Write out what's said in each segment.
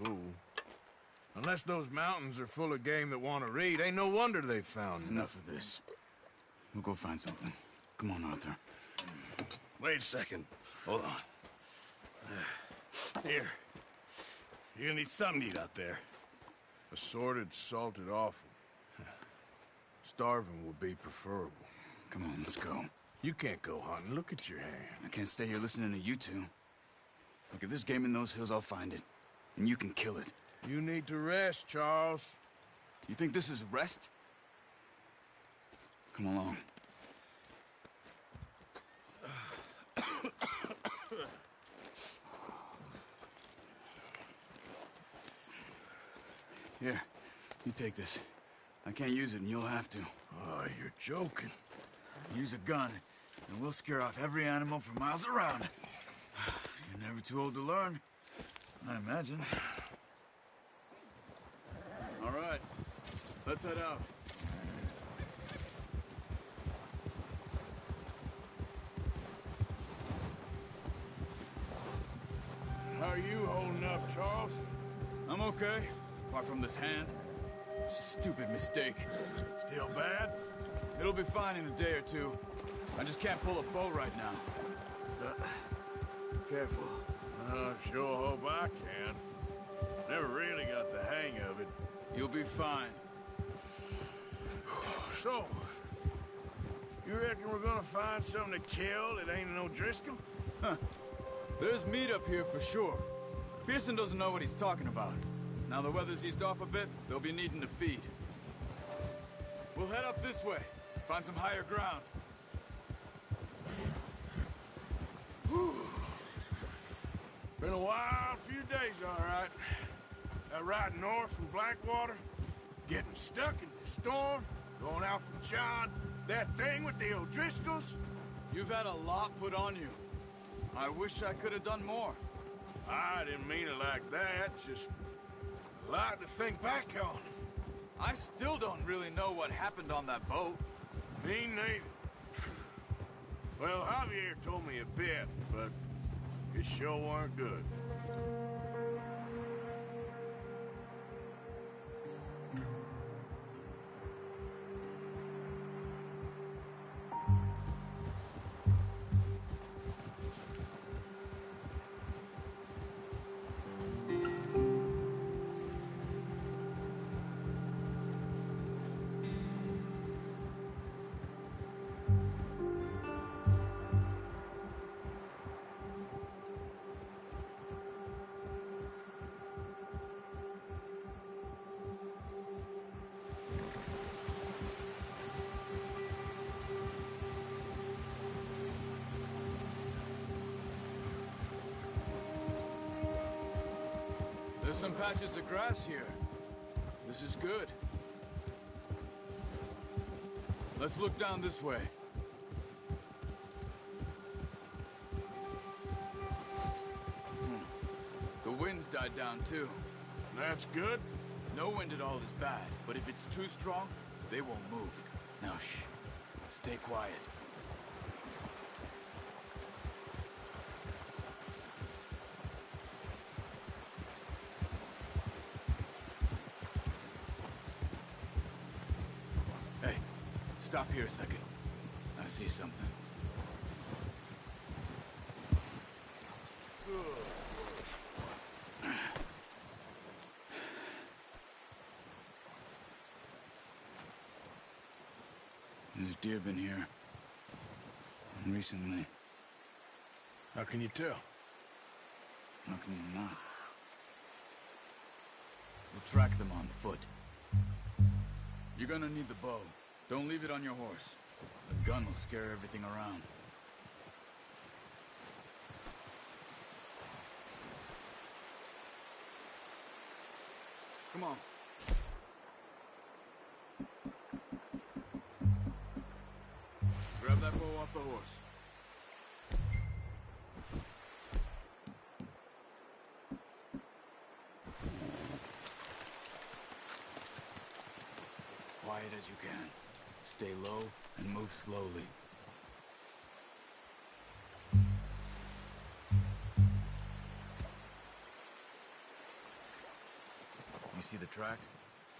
fool. Unless those mountains are full of game that want to read, ain't no wonder they found Enough of this. We'll go find something. Come on, Arthur. Wait a second. Hold on. Here. You're gonna need something to eat out there. Assorted, salted offal. Starving would be preferable. Come on, let's go. You can't go hunting. Look at your hand. I can't stay here listening to you two. Look, if there's game in those hills, I'll find it. And you can kill it. You need to rest, Charles. You think this is rest? Come along. Here, you take this. I can't use it, and you'll have to. Oh, you're joking. Use a gun, and we'll scare off every animal for miles around. You're never too old to learn, I imagine. All right, let's head out. How are you holding up, Charles? I'm okay, apart from this hand. Stupid mistake. Still bad? It'll be fine in a day or two. I just can't pull a bow right now. Careful. I sure hope I can. Never really got the hang of it. You'll be fine. So, you reckon we're gonna find something to kill that ain't no Driscoll? Huh. There's meat up here for sure. Pearson doesn't know what he's talking about. Now the weather's eased off a bit, they'll be needing to feed. We'll head up this way, find some higher ground. Whew. Been a wild few days, all right. That ride north from Blackwater, getting stuck in the storm, going out from John, that thing with the O'Driscolls. You've had a lot put on you. I wish I could have done more. I didn't mean it like that, just a lot to think back on. I still don't really know what happened on that boat. Me neither. Well, Javier told me a bit, but it sure weren't good. There's some patches of grass here. This is good. Let's look down this way. The wind's died down too. That's good. No wind at all is bad, but if it's too strong, they won't move. Now shh. Stay quiet. Hey, stop here a second. I see something. There's deer been here. Recently. How can you tell? How can you not? We'll track them on foot. You're gonna need the bow. Don't leave it on your horse. The gun will scare everything around. Come on. Grab that bow off the horse. Quiet as you can. Stay low and move slowly. You see the tracks?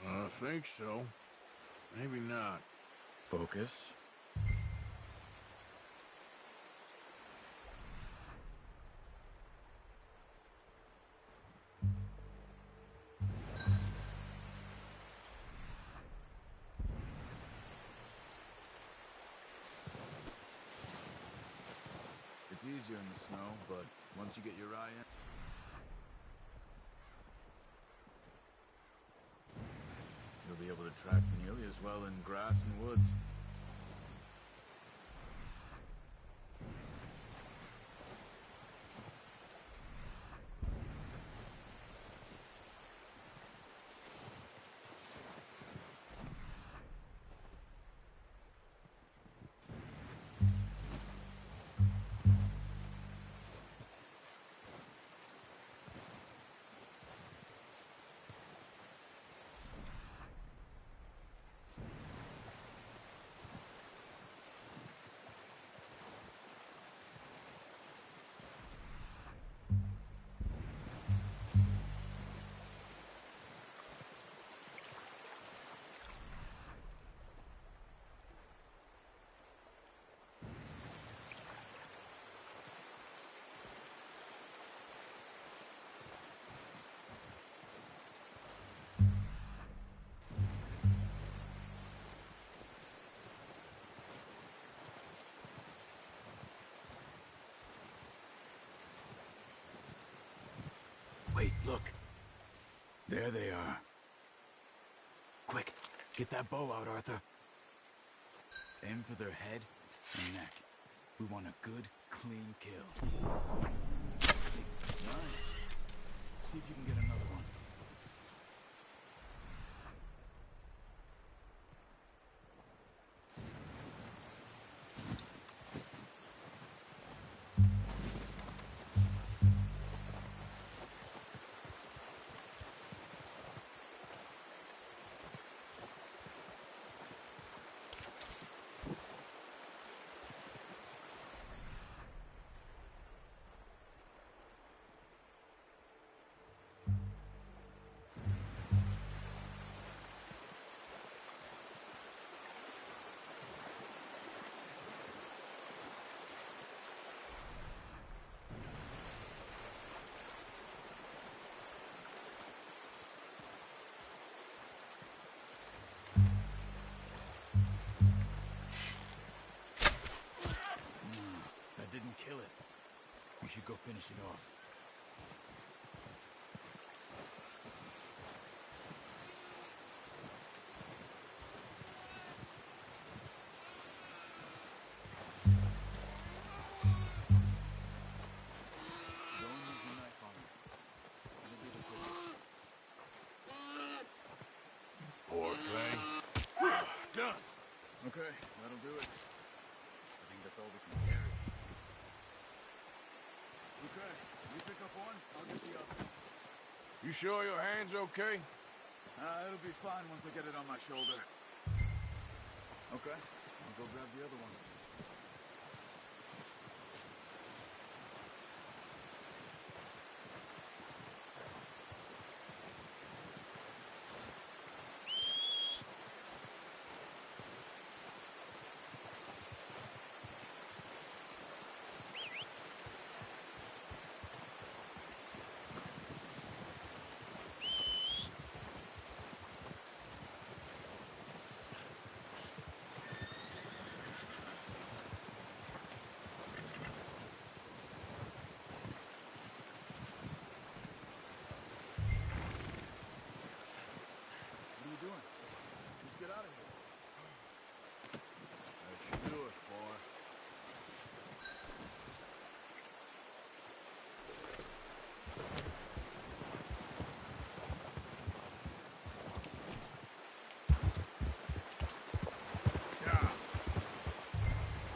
I think so. Maybe not. Focus. It's easier in the snow, but once you get your eye in... you'll be able to track nearly as well in grass and woods. Wait, look. There they are. Quick, get that bow out, Arthur. Aim for their head and neck. We want a good, clean kill. Nice. See if you can get another one. Didn't kill it. We should go finish it off. Don't use your knife on it. It'll be the quickest. Poor thing. Done. Okay, that'll do it. I think that's all we can carry. Okay, you pick up one, I'll get the other. You sure your hand's okay? It'll be fine once I get it on my shoulder. Okay, I'll go grab the other one.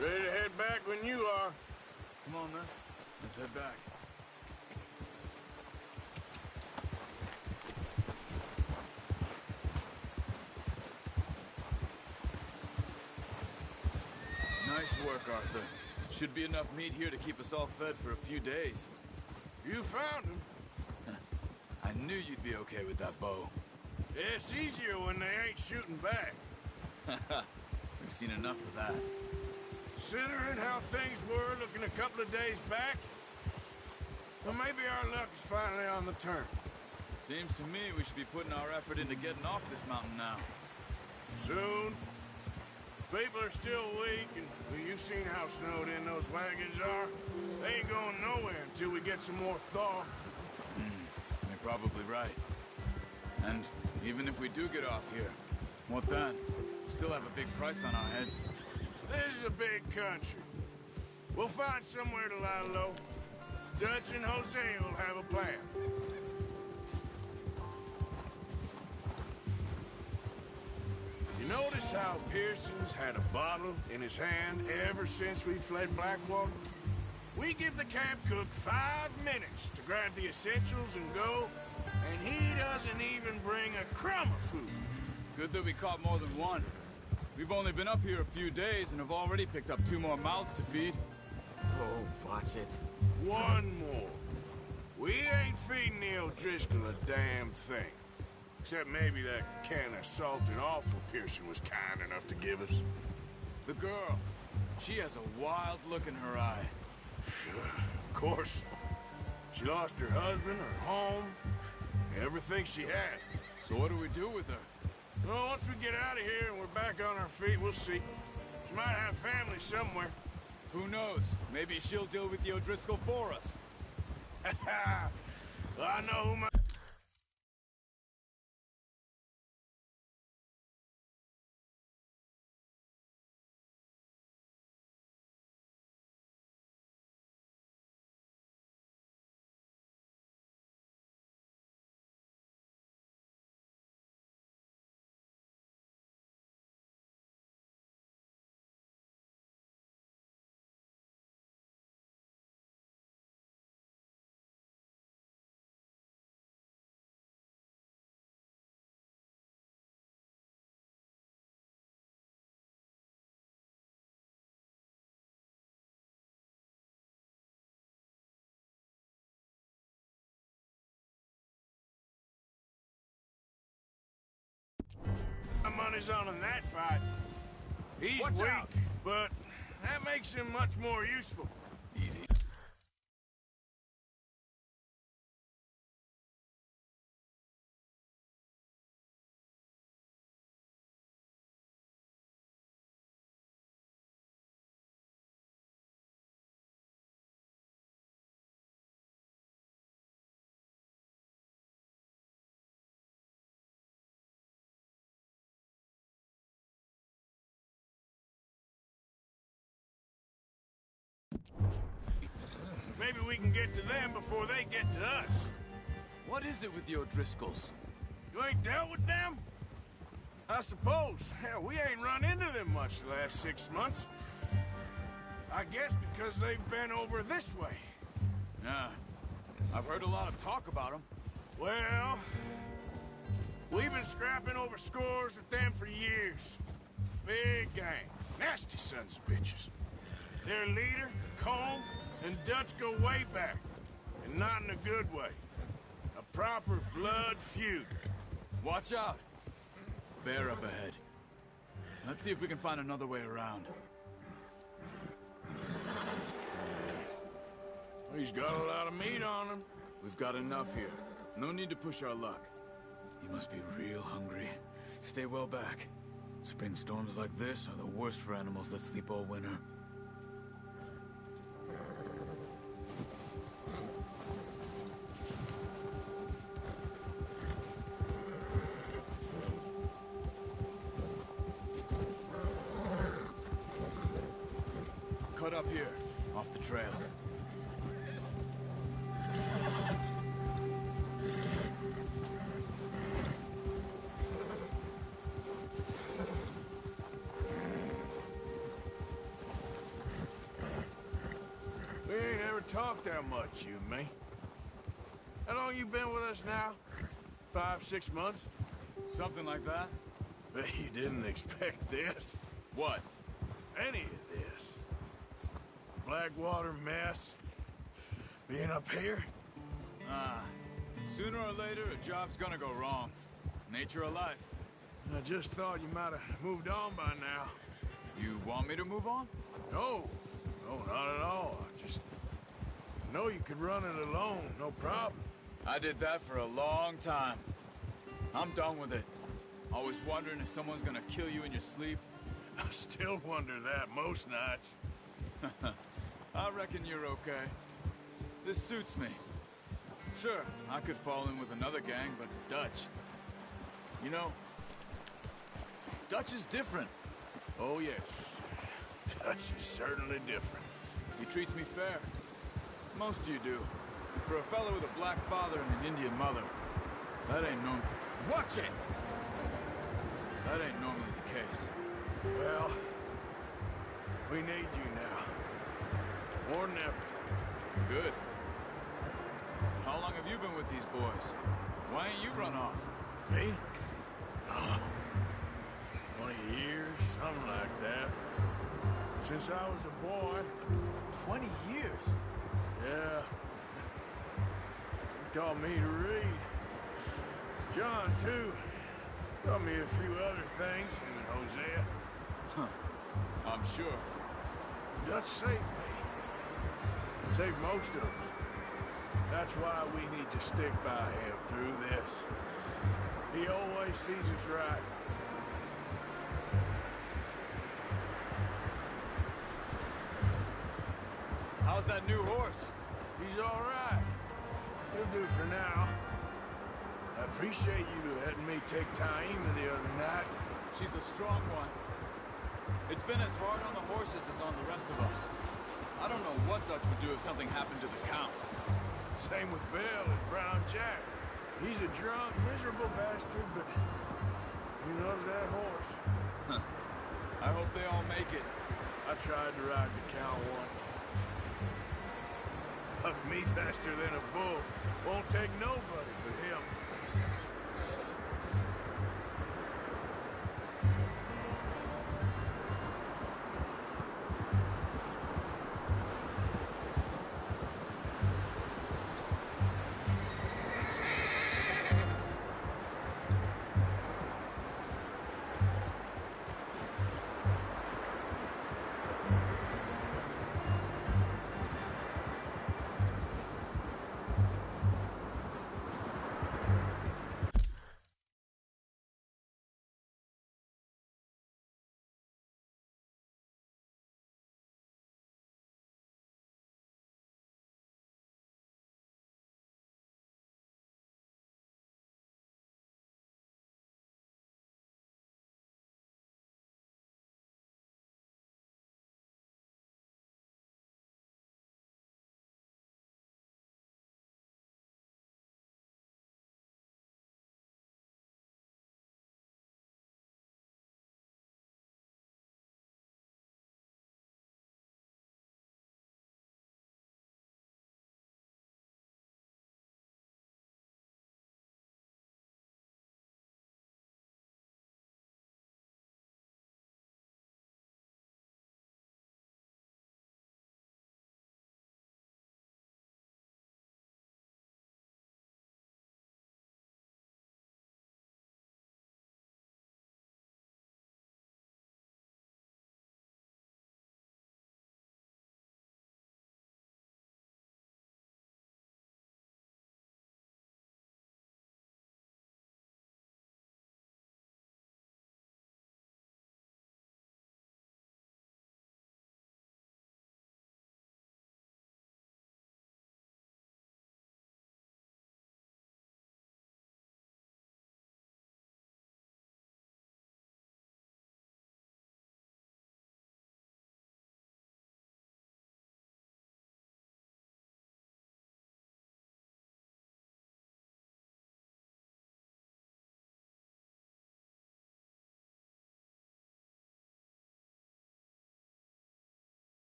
Ready to head back when you are. Come on, then. Let's head back. Nice work, Arthur. Should be enough meat here to keep us all fed for a few days. You found him. I knew you'd be okay with that bow. It's easier when they ain't shooting back. We've seen enough of that. Considering how things were looking a couple of days back, well, maybe our luck is finally on the turn. Seems to me we should be putting our effort into getting off this mountain now. Soon. People are still weak, and well, you've seen how snowed in those wagons are. They ain't going nowhere until we get some more thaw. You're probably right. And even if we do get off here, what then? We still have a big price on our heads. This is a big country. We'll find somewhere to lie low. Dutch and Jose will have a plan. You notice how Pearson's had a bottle in his hand ever since we fled Blackwater? We give the camp cook 5 minutes to grab the essentials and go, and he doesn't even bring a crumb of food. Good that we caught more than one. We've only been up here a few days and have already picked up 2 more mouths to feed. Oh, watch it. One more. We ain't feeding the O'Driscoll a damn thing. Except maybe that can of salted offal Pearson was kind enough to give us. The girl. She has a wild look in her eye. Of course. She lost her husband, her home, everything she had. So what do we do with her? Well, once we get out of here and we're back on our feet, we'll see. She might have family somewhere. Who knows? Maybe she'll deal with the O'Driscoll for us. Well, I know who my... My money's on in that fight. He's Watch weak, out. but that makes him much more useful. Easy. Maybe we can get to them before they get to us. What is it with the O'Driscolls? You ain't dealt with them? I suppose. Hell, we ain't run into them much the last 6 months. I guess because they've been over this way. Yeah. I've heard a lot of talk about them. Well, we've been scrapping over scores with them for years. Big gang. Nasty sons of bitches. Their leader, Cone, and Dutch go way back. And not in a good way. A proper blood feud. Watch out. Bear up ahead. Let's see if we can find another way around. He's got a lot of meat on him. We've got enough here. No need to push our luck. You must be real hungry. Stay well back. Spring storms like this are the worst for animals that sleep all winter. Cut up here, off the trail. We ain't ever talked that much, you and me. How long you been with us now? 5, 6 months? Something like that? Bet you didn't expect this. What? Any of this. Blackwater mess. Being up here. Sooner or later, a job's gonna go wrong. Nature of life. I just thought you might have moved on by now. You want me to move on? No. No, not at all. I just know you could run it alone, no problem. I did that for a long time. I'm done with it. Always wondering if someone's gonna kill you in your sleep. I still wonder that most nights. I reckon you're okay. This suits me. Sure, I could fall in with another gang, but Dutch... You know, Dutch is different. Oh, yes. Dutch is certainly different. He treats me fair. Most of you do. For a fellow with a black father and an Indian mother, that ain't normal. Watch it! That ain't normally the case. Well, we need you now. More than ever. Good. How long have you been with these boys? Why ain't you run off? Me? 20 years, something like that. Since I was a boy. 20 years? Yeah. He taught me to read. John, too. Taught me a few other things, him and Hosea. I'm sure. Dutch saved me. Saved most of us. That's why we need to stick by him through this. He always sees us right. How's that new horse? He's all right. He'll do for now. I appreciate you letting me take Taima the other night. She's a strong one. It's been as hard on the horses as on the rest of us. I don't know what Dutch would do if something happened to the Count. Same with Bill and Brown Jack. He's a drunk, miserable bastard, but he loves that horse. Huh. I hope they all make it. I tried to ride the Count once. Hugged me faster than a bull. Won't take nobody but him.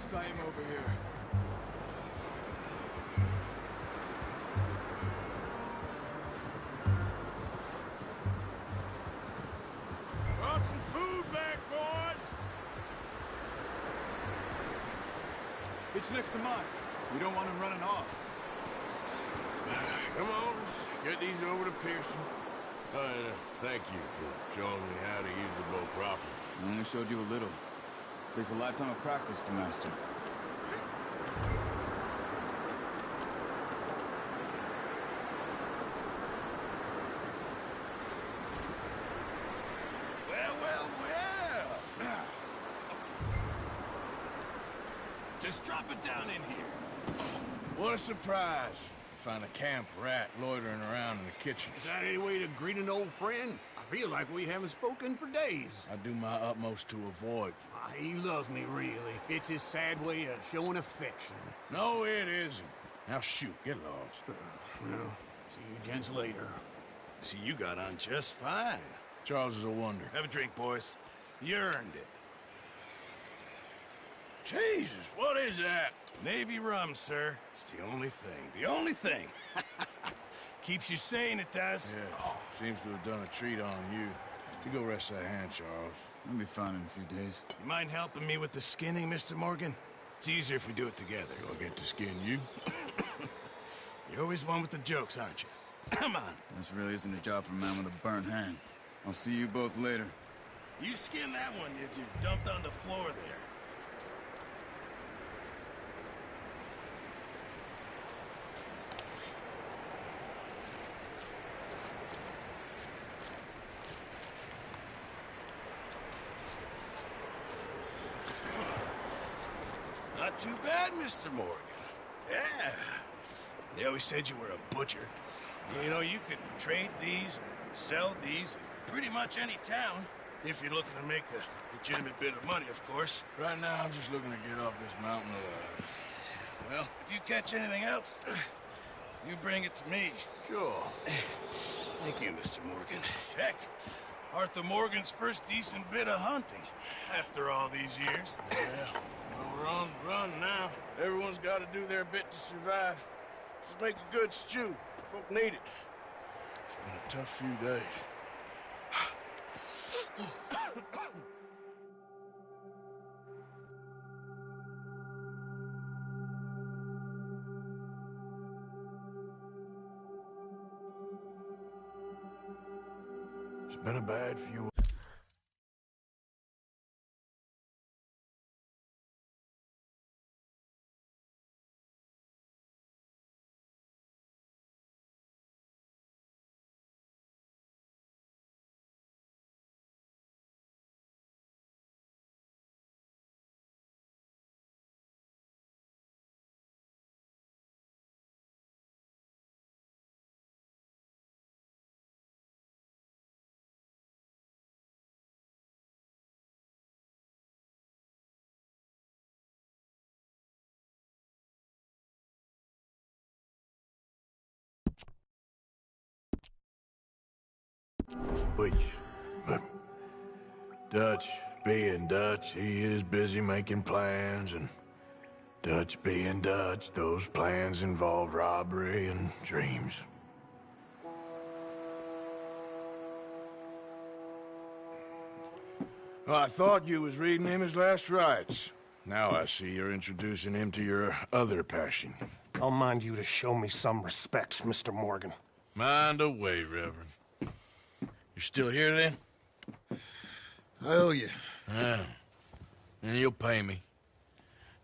Let's tie him over here. Brought some food back, boys. It's next to mine. We don't want him running off. Come on, let's get these over to Pearson. Thank you for showing me how to use the bow properly. I only showed you a little. Takes a lifetime of practice to master. Well. Just drop it down in here. What a surprise. Find a camp rat loitering around in the kitchen. Is that any way to greet an old friend? I feel like we haven't spoken for days. I do my utmost to avoid you. He loves me, really. It's his sad way of showing affection. No, it isn't. Now shoot, get lost. Well, see you gents later. See, you got on just fine. Charles is a wonder. Have a drink, boys. You earned it. Jesus, what is that? Navy rum, sir. It's the only thing. The only thing. Keeps you sane, it does. Yes, seems to have done a treat on you. You go rest that hand, Charles. I'll be fine in a few days. You mind helping me with the skinning, Mr. Morgan? It's easier if we do it together. Do I get to skin you? You're always one with the jokes, aren't you? Come on. This really isn't a job for a man with a burnt hand. I'll see you both later. You skin that one you dumped on the floor there. Not too bad, Mr. Morgan. Yeah. They always said you were a butcher. You know, you could trade these or sell these in pretty much any town, if you're looking to make a legitimate bit of money, of course. Right now, I'm just looking to get off this mountain alive. Well, if you catch anything else, you bring it to me. Sure. Thank you, Mr. Morgan. Heck, Arthur Morgan's first decent bit of hunting after all these years. Yeah. Well, we're on the run now. Everyone's got to do their bit to survive. Just make a good stew. Folk need it. It's been a tough few days. It's been a bad few. But Dutch being Dutch, he is busy making plans, and Dutch being Dutch, those plans involve robbery and dreams. Well, I thought you was reading him his last rites. Now I see you're introducing him to your other passion. I'll mind you to show me some respect, Mr. Morgan. Mind away, Reverend. You're still here, then? I owe you. Yeah. And you'll pay me.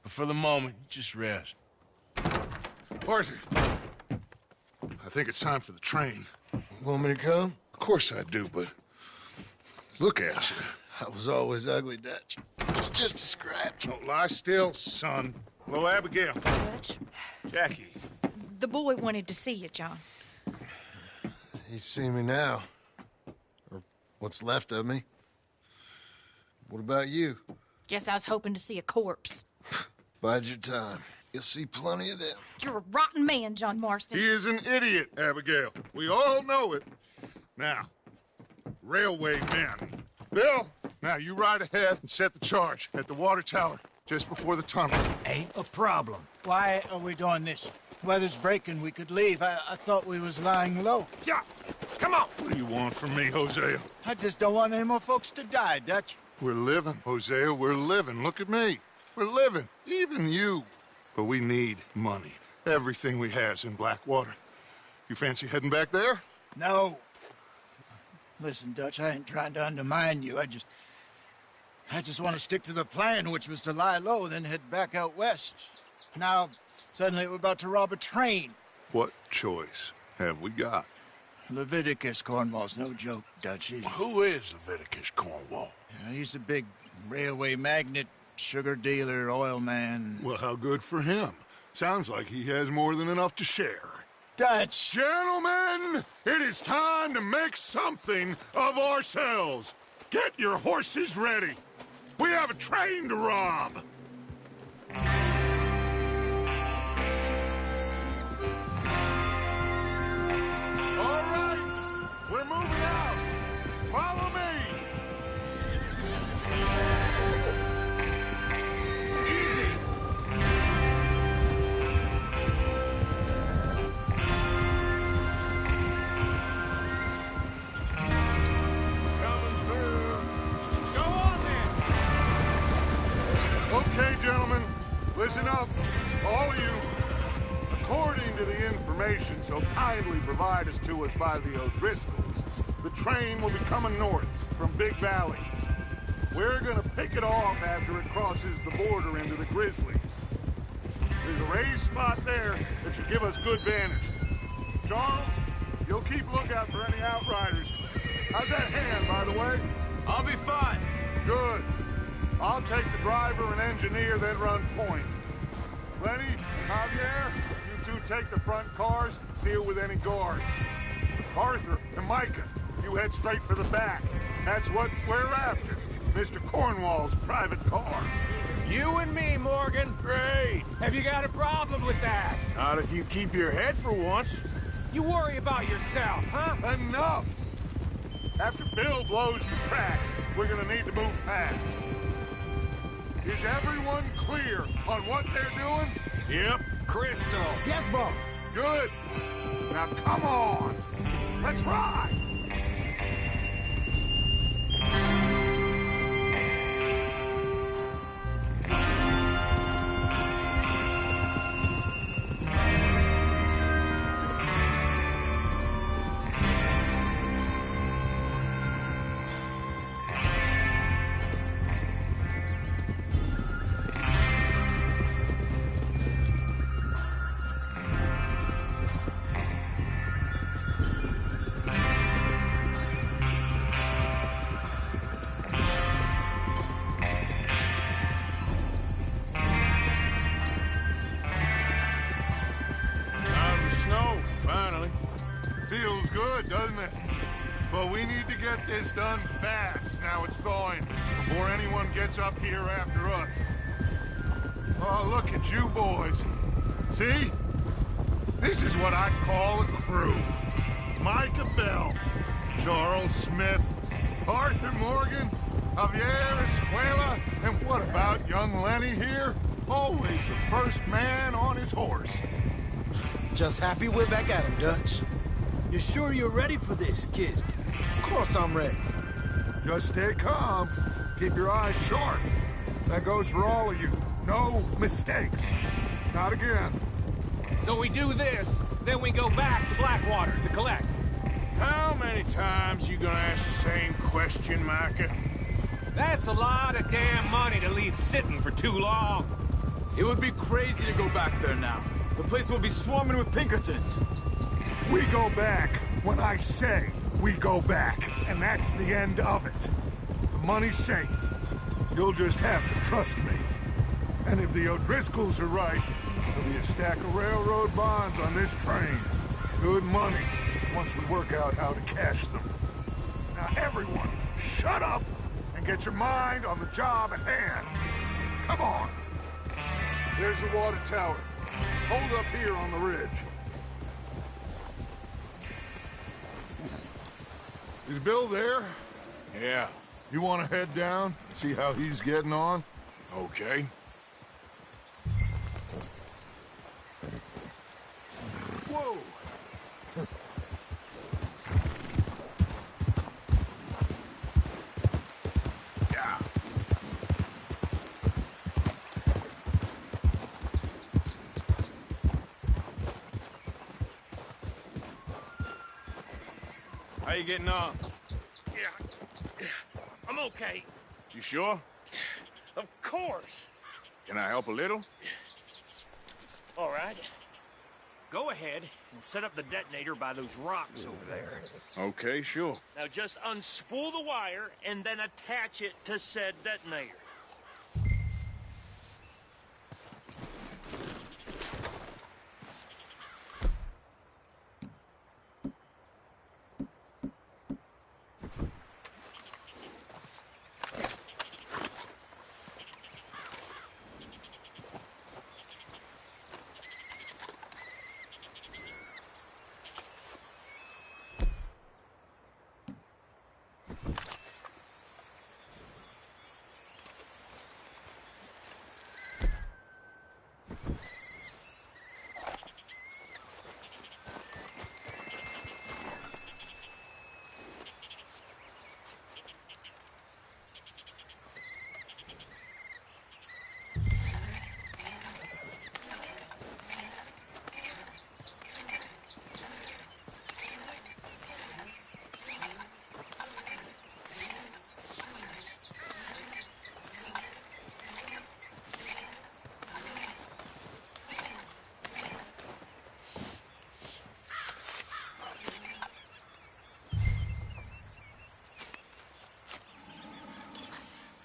But for the moment, just rest. Arthur, I think it's time for the train. Want me to come? Of course I do, but look at you. I was always ugly, Dutch. It's just a scratch. Don't lie still, son. Hello, Abigail. Dutch, Jackie. the boy wanted to see you, John. He's seen me now. Or what's left of me. What about you? Guess I was hoping to see a corpse. Bide your time. You'll see plenty of them. You're a rotten man, John Marston. He is an idiot, Abigail. We all know it. Now, railway men. Bill, now you ride ahead and set the charge at the water tower just before the tunnel. Ain't a problem. Why are we doing this? Weather's breaking, we could leave. I thought we was lying low. Yeah, come on. What do you want from me, Hosea? I just don't want any more folks to die, Dutch. We're living, Hosea, we're living. Look at me. We're living, even you. But we need money. Everything we has in Blackwater. You fancy heading back there? No. Listen, Dutch, I ain't trying to undermine you. I just want to stick to the plan, which was to lie low, then head back out west. Now, suddenly we're about to rob a train. What choice have we got? Leviticus Cornwall's no joke, Dutch. Who is Leviticus Cornwall? He's a big railway magnate, sugar dealer, oil man. Well, how good for him. Sounds like he has more than enough to share. Dutch! Gentlemen, it is time to make something of ourselves. Get your horses ready. We have a train to rob. All right, we're moving out. Follow me. Easy. Coming through. Go on then. Okay, gentlemen, listen up, all of you. According to the information so kindly provided to us by the O'Driscolls, the train will be coming north from Big Valley. We're gonna pick it off after it crosses the border into the Grizzlies. There's a raised spot there that should give us good vantage. Charles, you'll keep lookout for any outriders. How's that hand, by the way? I'll be fine. Good. I'll take the driver and engineer, then run point. Lenny, Javier, you two take the front cars, deal with any guards. Arthur and Micah, you head straight for the back. That's what we're after. Mr. Cornwall's private car. You and me, Morgan. Great. Have you got a problem with that? Not if you keep your head for once. You worry about yourself, huh? Enough! After Bill blows the tracks, we're gonna need to move fast. Is everyone clear on what they're doing? Yep. Crystal. Yes, boss. Good. Now come on. Let's ride. Feels good, doesn't it? But we need to get this done fast. Now it's thawing, before anyone gets up here after us. Oh, look at you boys. See? This is what I'd call a crew. Micah Bell, Charles Smith, Arthur Morgan, Javier Escuela, and what about young Lenny here? Always the first man on his horse. Just happy we're back at him, Dutch. You sure you're ready for this, kid? Of course I'm ready. Just stay calm. Keep your eyes sharp. That goes for all of you. No mistakes. Not again. So we do this, then we go back to Blackwater to collect. How many times you gonna ask the same question, Micah? That's a lot of damn money to leave sitting for too long. It would be crazy to go back there now. The place will be swarming with Pinkertons. We go back when I say we go back, and that's the end of it. The money's safe. You'll just have to trust me. And if the O'Driscolls are right, there'll be a stack of railroad bonds on this train. Good money, once we work out how to cash them. Now everyone, shut up and get your mind on the job at hand. Come on. There's the water tower. Hold up here on the ridge. Is Bill there? Yeah. You want to head down, see how he's getting on? Okay. How you getting on? Yeah. I'm okay. You sure? Of course. Can I help a little? All right. Go ahead and set up the detonator by those rocks over there. Okay, sure. Now just unspool the wire and then attach it to said detonator.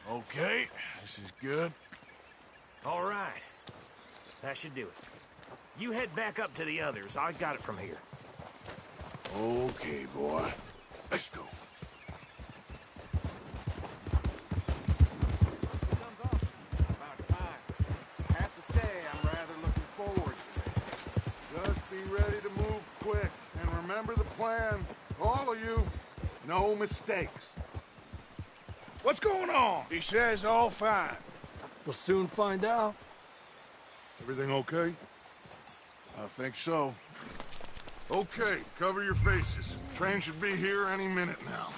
Okay, this is good. All right. That should do it. You head back up to the others. I got it from here. Okay, boy. Let's go. About time. I have to say, I'm rather looking forward to it. Just be ready to move quick. And remember the plan. All of you. No mistakes. What's going on? He says all fine. We'll soon find out. Everything okay? I think so. Okay, cover your faces. Train should be here any minute now.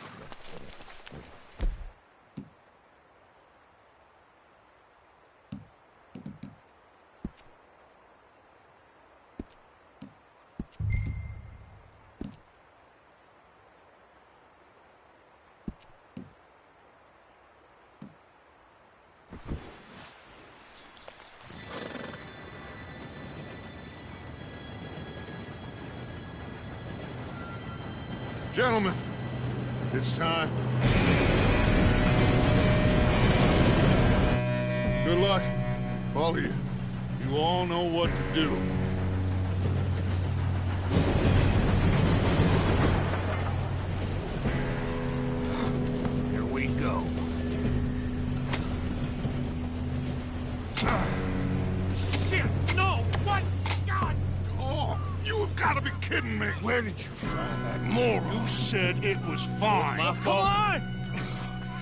Gentlemen, it's time. Good luck, all of you. You all know what to do. Here we go. Shit! No! What? God! Oh, you have got to be kidding me. Where did you find that moron? You said it was fine. My fault. Come on!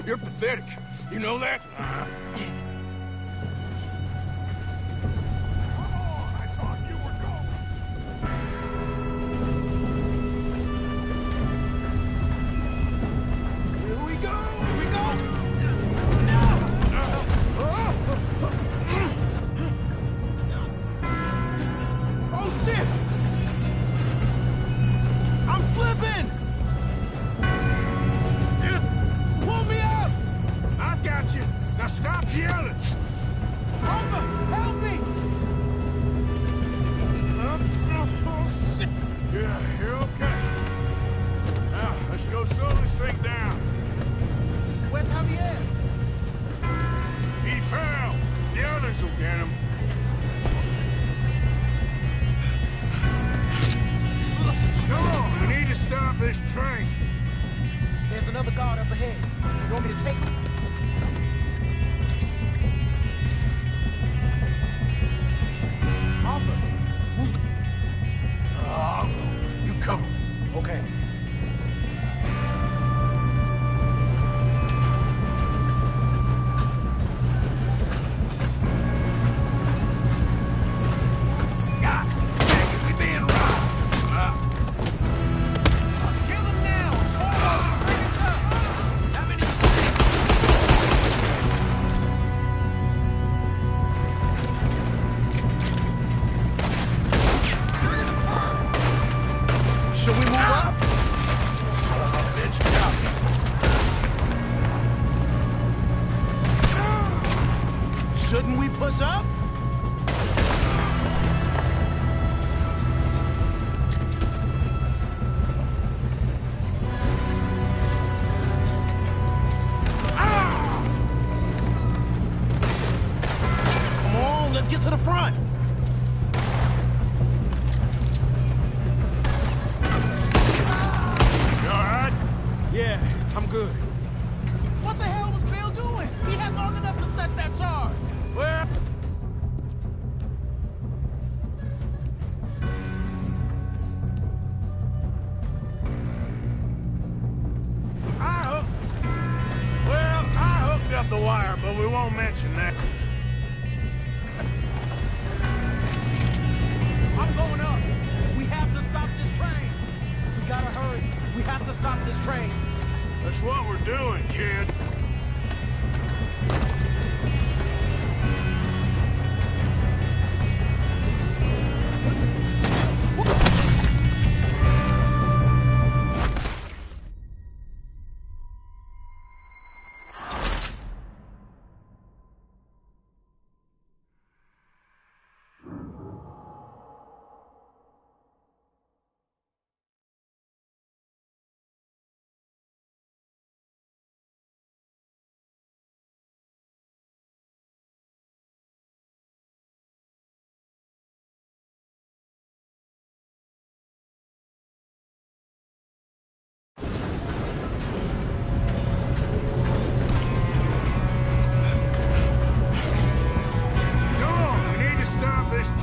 You're pathetic. You know that? Now stop yelling! Arthur, help me! Yeah, you're okay. Now, let's go slow this thing down. Where's Javier? He fell. The others will get him. Come on, we need to stop this train. There's another guard up ahead. You want me to take him? Arthur, who's... I'll go. You cover me. Okay. Kill him now! How many won't mention that. I'm going up. We have to stop this train. We gotta hurry. We have to stop this train. That's what we're doing, kid.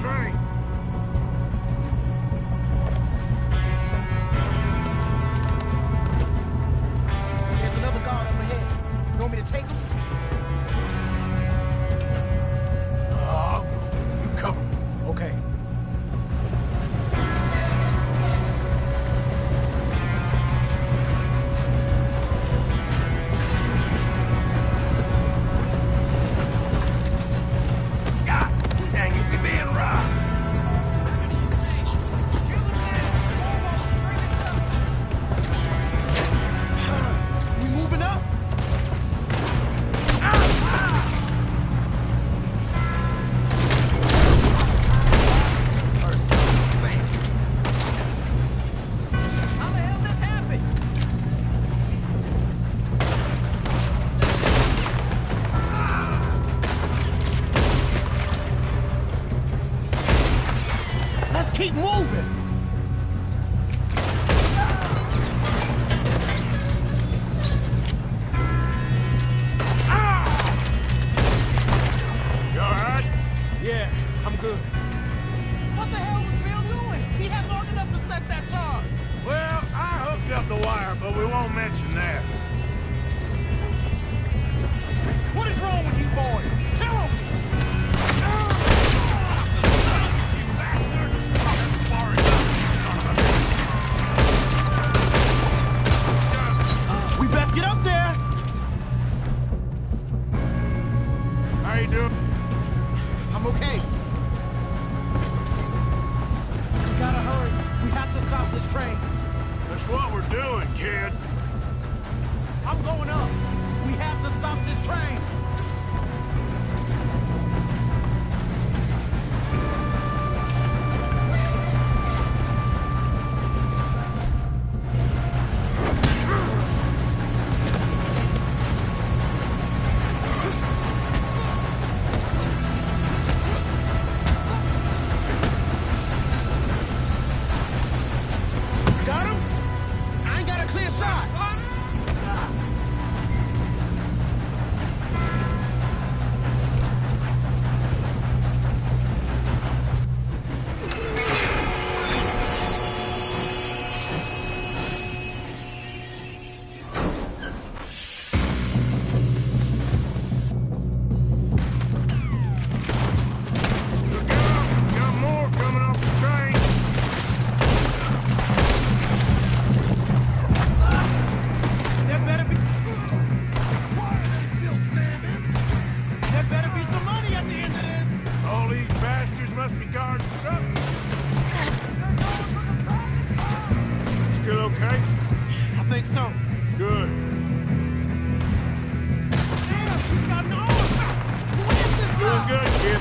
Train. There's another guard up ahead. You want me to take him? I'll go. You cover me. Okay. Keep moving! You alright? Yeah, I'm good. What the hell was Bill doing? He had long enough to set that charge. Well, I hooked up the wire, but we won't mention that. What is wrong with you boys? Tell them! We best get up there! How you doing? I'm okay. We gotta hurry. We have to stop this train. That's what we're doing, kid. I'm going up. We have to stop this train. Got him? I ain't got a clear shot. Look out! Got more coming off the train. There better be... Why are they still standing? There better be some money at the end of this. All these bastards must be guarding something. Still okay? I think so. Good. Damn, he's got an arm! Who is this Doing guy? good, kid.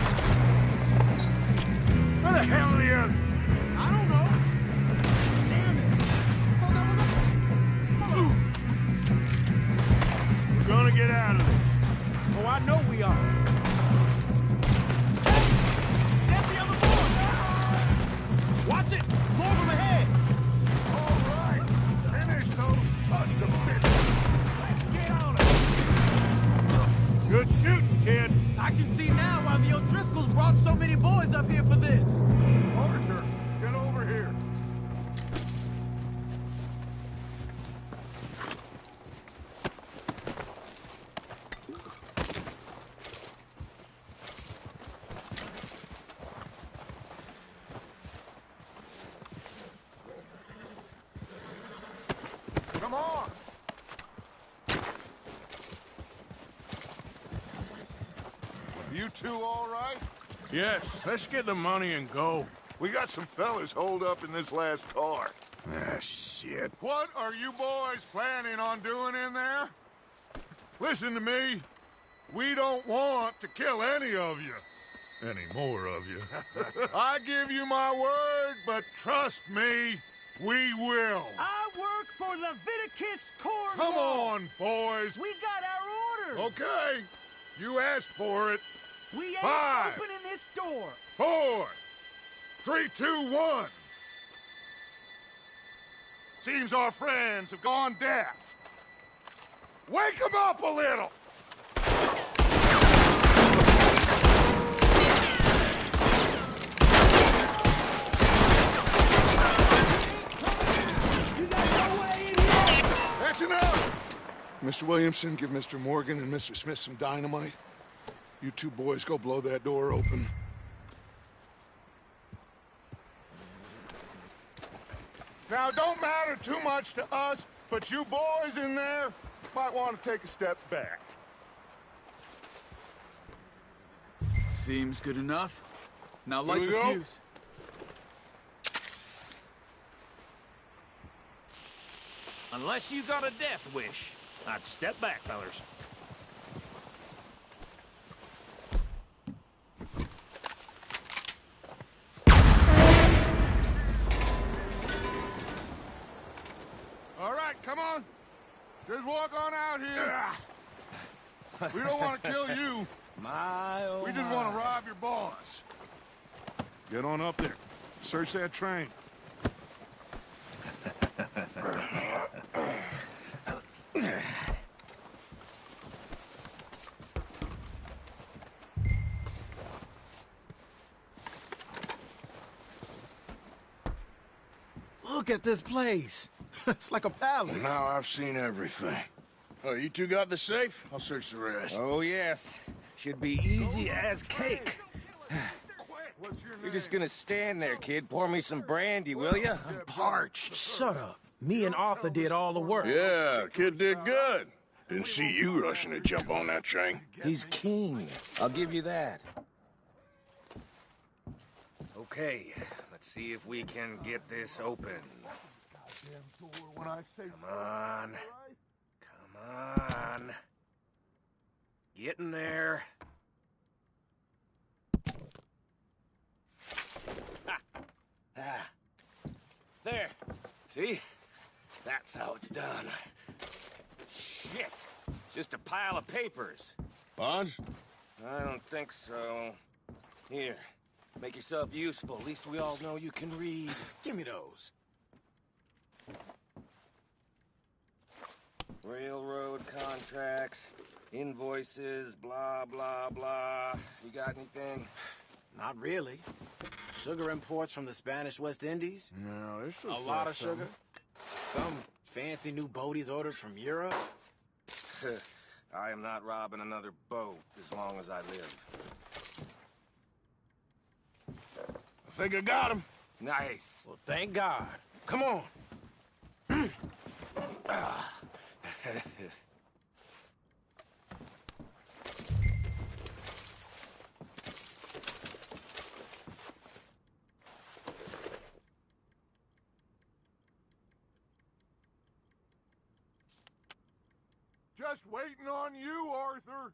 Where the hell are the others? I don't know. Damn it. I thought that was a... We're gonna get out of this. Oh, I know we are. That's the other boy! Watch it! More of them ahead! All right, finish those sons of bitches. Let's get on it. Good shooting, kid. I can see now why the O'Driscolls brought so many boys up here for this. Arthur, get over here. two all right? Yes, let's get the money and go. We got some fellas holed up in this last car. Ah, shit. What are you boys planning on doing in there? Listen to me. We don't want to kill any of you. Any more of you. I give you my word, but trust me, we will. I work for Leviticus Corps. Come on, boys. We got our orders. Okay. You asked for it. We ain't 5, opening this door. 4, 3, 2, 1. Seems our friends have gone deaf. Wake them up a little. That's enough! Mr. Williamson, give Mr. Morgan and Mr. Smith some dynamite. You two boys go blow that door open. Now, it don't matter too much to us, but you boys in there might want to take a step back. Seems good enough. Now light we the go. fuse. Unless you got a death wish, I'd step back, fellers. All right, come on. Just walk on out here. We don't want to kill you. We just want to rob your boss. Get on up there. Search that train. Look at this place. It's like a palace. Now I've seen everything. Oh, you two got the safe? I'll search the rest. Oh, yes. Should be easy as cake. What's your name? You're just gonna stand there, kid. Pour me some brandy, will you? I'm parched. Shut up. Me and Arthur did all the work. Yeah, kid did good. Didn't see you rushing to jump on that train. He's keen. I'll give you that. Okay, let's see if we can get this open. When I say Come on. Come on. Get in there. Ah. There. See? That's how it's done. Shit. Just a pile of papers. Bonds? I don't think so. Here. Make yourself useful. At least we all know you can read. Give me those. Railroad contracts, invoices, blah, blah, blah. You got anything? Not really. Sugar imports from the Spanish West Indies. No, this A lot of sugar. Some fancy new boat he's ordered from Europe. I am not robbing another boat as long as I live. I think I got him. Nice. Well, thank God. Come on. Just waiting on you, Arthur.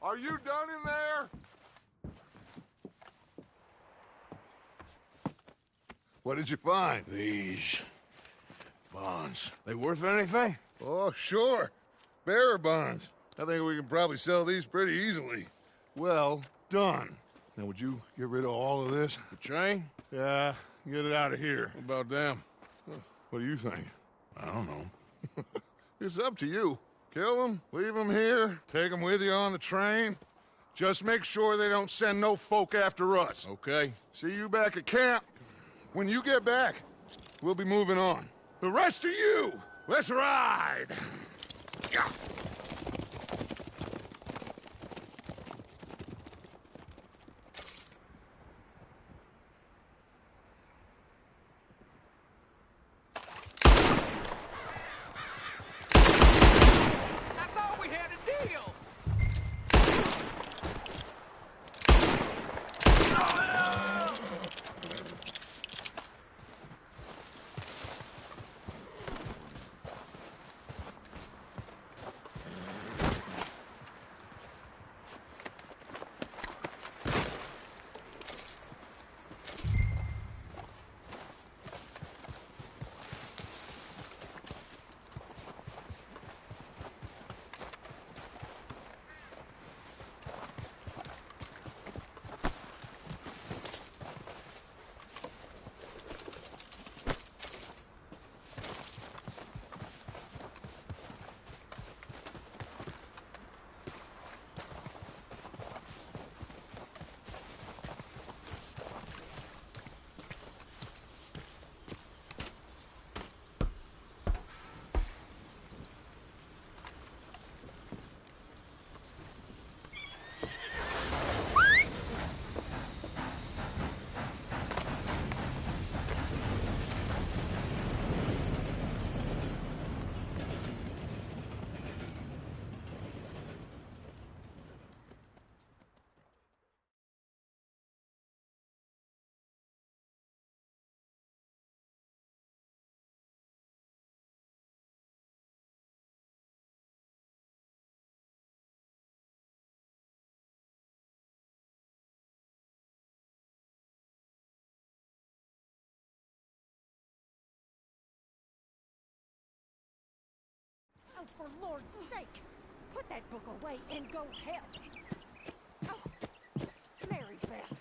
Are you done in there? What did you find? These bonds. They worth anything? Oh, sure. Bearer bonds. I think we can probably sell these pretty easily. Well done. Now, would you get rid of all of this? The train? Yeah, get it out of here. What about them? What do you think? I don't know. It's up to you. Kill them, leave them here, take them with you on the train. Just make sure they don't send no folk after us. Okay. See you back at camp. When you get back, we'll be moving on. The rest of you, let's ride! Yeah. 'Cause Oh, for Lord's sake! Put that book away and go help! Oh, Mary Beth.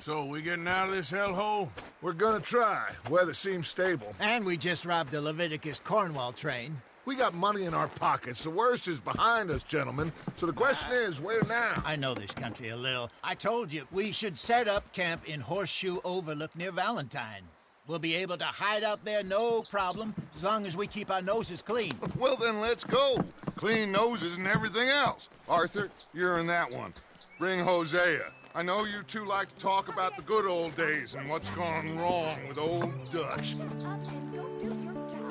So, we getting out of this hellhole? We're gonna try. Weather seems stable. And we just robbed a Leviticus Cornwall train. We got money in our pockets. The worst is behind us, gentlemen. So the question is, where now? I know this country a little. I told you, we should set up camp in Horseshoe Overlook near Valentine. We'll be able to hide out there, no problem, as long as we keep our noses clean. Well, then let's go. Clean noses and everything else. Arthur, you're in that one. Bring Hosea. I know you two like to talk about the good old days and what's gone wrong with old Dutch. Shut up and go do your job.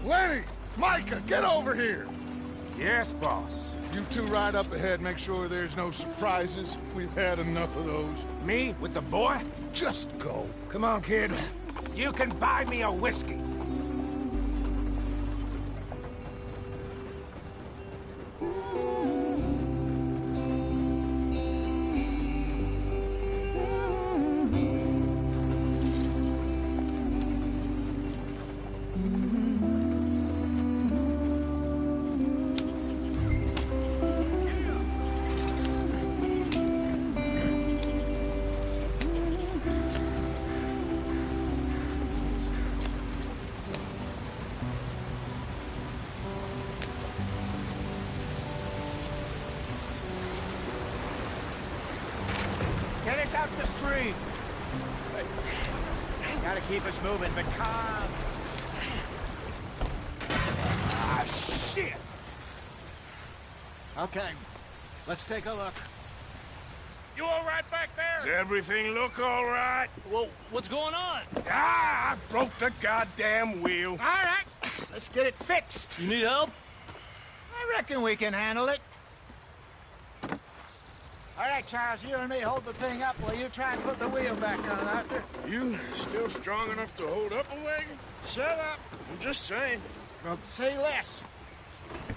Lenny! Micah, get over here! Yes, boss. You two ride up ahead, make sure there's no surprises. We've had enough of those. Me with the boy? Just go. Come on, kid. You can buy me a whiskey. Get us out the street! Gotta keep us moving, but calm. Ah, shit! Okay, let's take a look. You all right back there? Does everything look all right? Well, what's going on? Ah, I broke the goddamn wheel. All right, let's get it fixed. You need help? I reckon we can handle it. All right, Charles, you and me hold the thing up while you try and put the wheel back on, Arthur. You still strong enough to hold up a wagon? Shut up. I'm just saying. Well, say less.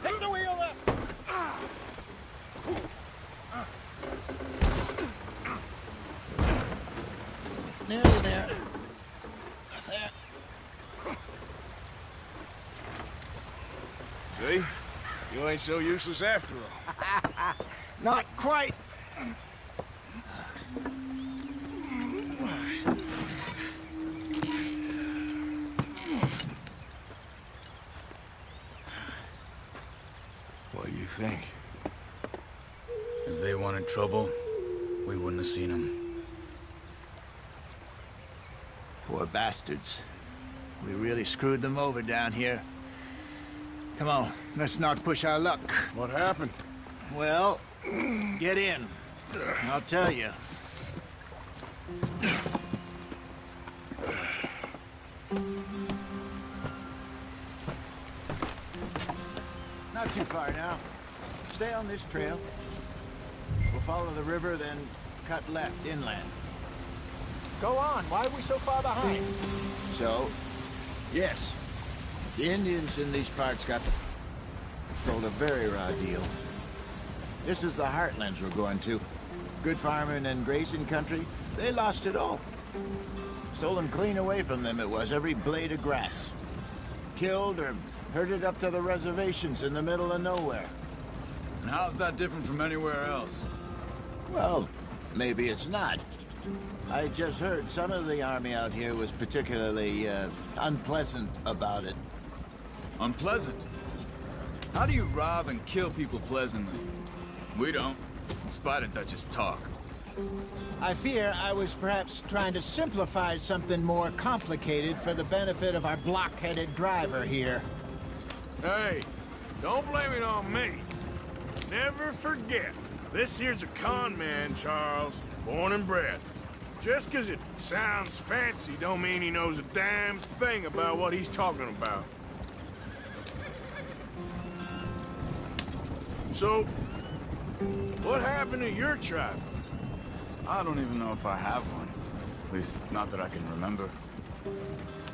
Pick the wheel up. Nearly there. There. See? You ain't so useless after all. Not quite. What do you think? If they wanted trouble, we wouldn't have seen them. Poor bastards. We really screwed them over down here. Come on, let's not push our luck. What happened? Well, get in. I'll tell you. Not too far now. Stay on this trail. We'll follow the river, then cut left inland. Go on. Why are we so far behind? So, yes, the Indians in these parts got told a very raw deal. This is the heartlands we're going to. Good farming and grazing country, they lost it all. Stolen clean away from them it was, every blade of grass. Killed or herded up to the reservations in the middle of nowhere. And how's that different from anywhere else? Well, maybe it's not. I just heard some of the army out here was particularly, unpleasant about it. Unpleasant? How do you rob and kill people pleasantly? We don't, in spite of Dutch's talk. I fear I was perhaps trying to simplify something more complicated for the benefit of our block-headed driver here. Hey, don't blame it on me. Never forget, this here's a con man, Charles, born and bred. Just 'cause it sounds fancy don't mean he knows a damn thing about what he's talking about. So, what happened to your tribe? I don't even know if I have one. At least, not that I can remember.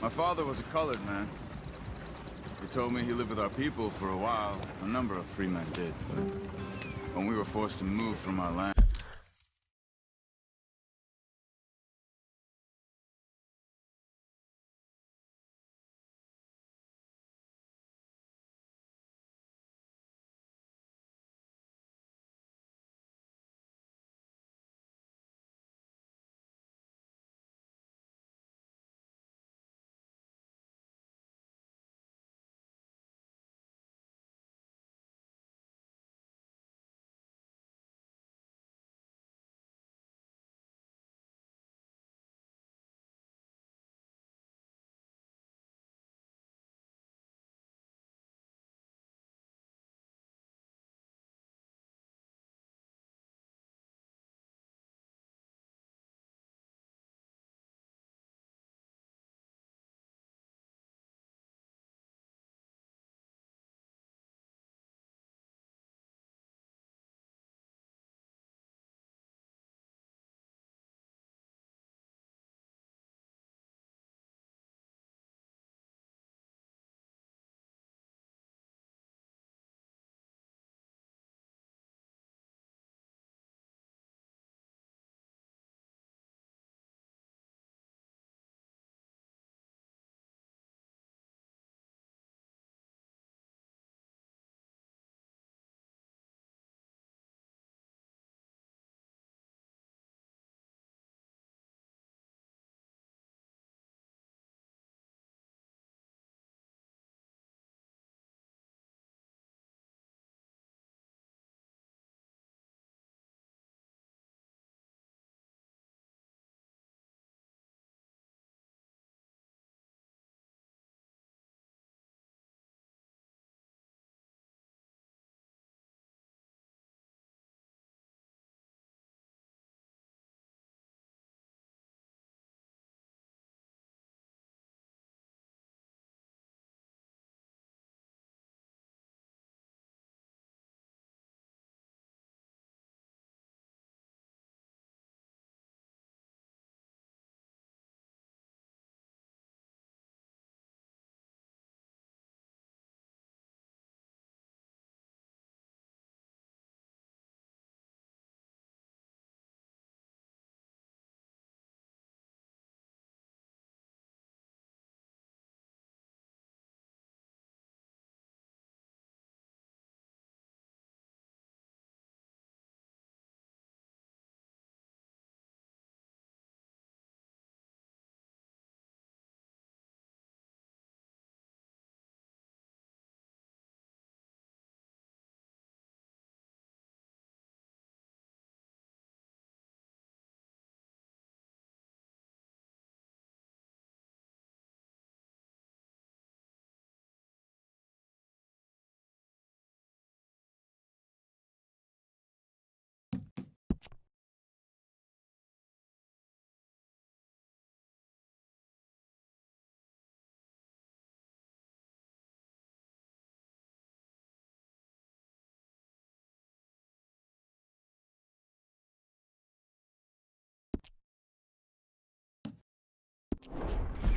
My father was a colored man. He told me he lived with our people for a while. A number of free men did, but when we were forced to move from our land...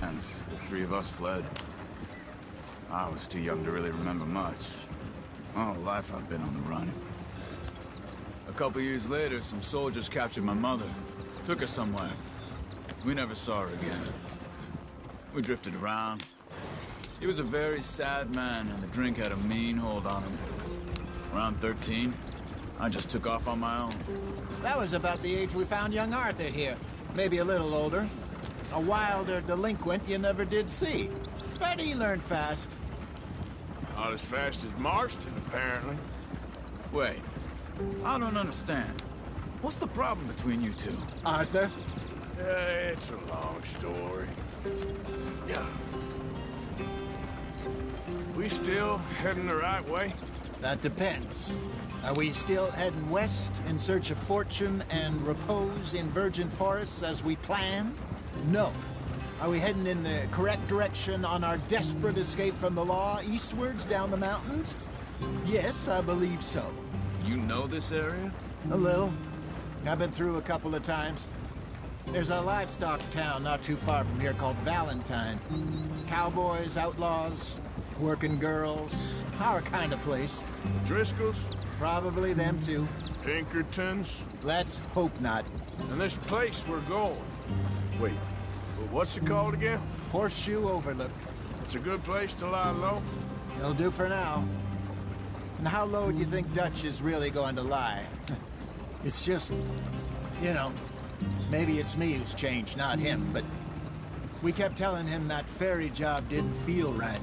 And the three of us fled. I was too young to really remember much. All life I've been on the run. A couple years later, some soldiers captured my mother. Took her somewhere. We never saw her again. We drifted around. He was a very sad man, and the drink had a mean hold on him. Around 13, I just took off on my own. That was about the age we found young Arthur here. maybe a little older. A wilder delinquent you never did see. But he learned fast. Not as fast as Marston, apparently. Wait, I don't understand. What's the problem between you two? Arthur? It's a long story. Yeah. We still heading the right way? That depends. Are we still heading west in search of fortune and repose in virgin forests as we planned? No. Are we heading in the correct direction on our desperate escape from the law eastwards down the mountains? Yes, I believe so. You know this area? A little. I've been through a couple of times. There's a livestock town not too far from here called Valentine. Cowboys, outlaws, working girls, our kind of place. Driscolls? Probably them too. Pinkertons? Let's hope not. And this place we're going. Wait, what's it called again? Horseshoe Overlook. It's a good place to lie low? It'll do for now. And how low do you think Dutch is really going to lie? It's just, you know, maybe it's me who's changed, not him, but we kept telling him that ferry job didn't feel right.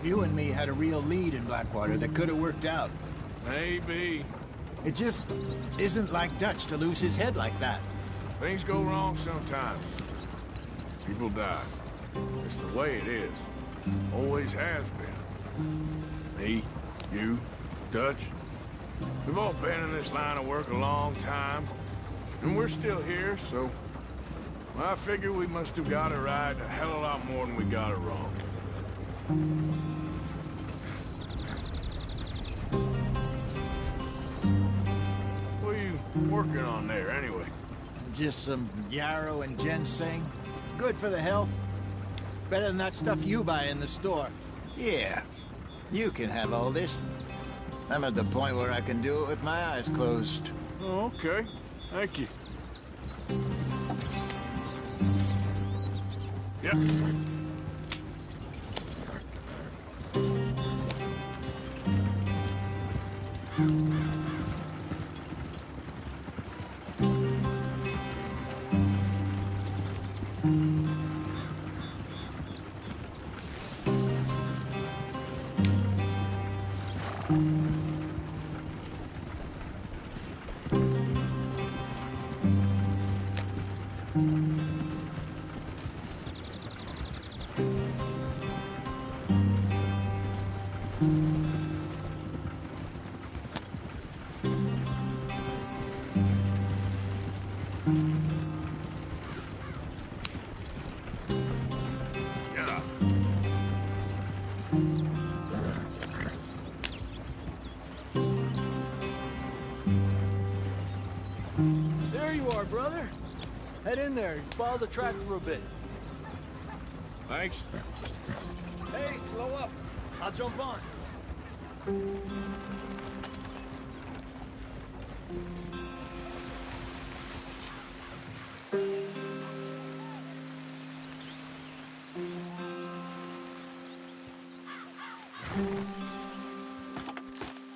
You and me had a real lead in Blackwater that could have worked out. Maybe. It just isn't like Dutch to lose his head like that. Things go wrong sometimes. People die. It's the way it is. Always has been. Me, you, Dutch. We've all been in this line of work a long time. And we're still here, so... I figure we must have got it right a hell of a lot more than we got it wrong. What are you working on there, anyway? Just some yarrow and ginseng. Good for the health. Better than that stuff you buy in the store. Yeah, you can have all this. I'm at the point where I can do it with my eyes closed. Oh, okay. Thank you. Yep. There you are, brother. Head in there and follow the track for a bit. Thanks. Hey, slow up. I'll jump on.